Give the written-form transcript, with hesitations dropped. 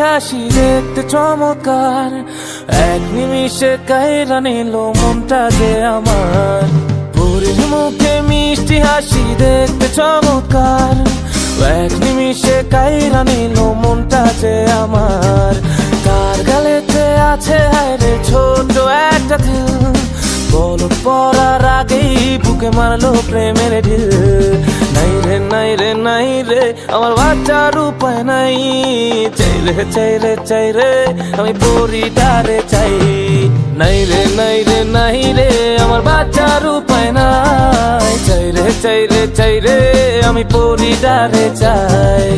হাসি দেখতে চমৎকার, এক নিমিষে কাইরা নিল মনটা যে আমার। পরীর মুখে মিষ্টি হাসি দেখতে চমৎকার, এক নিমিষে কাইরা নিল মনটা যে আমার। কার গালেতে আছে হায়রে ছোট একটা দিল, বলক পড়ার আগেই বুকে মারলো প্রেমের ঢিল। নাই রে নাই রে নাই রে আমার বাঁচার উপায় নাই, চাই রে চাই রে চাই রে আমি পরিটারে চাই। নাই রে নাই রে নাই রে আমার বাঁচার উপায় নাই, চাই রে চাই রে চাই রে আমি পরিটারে চাই।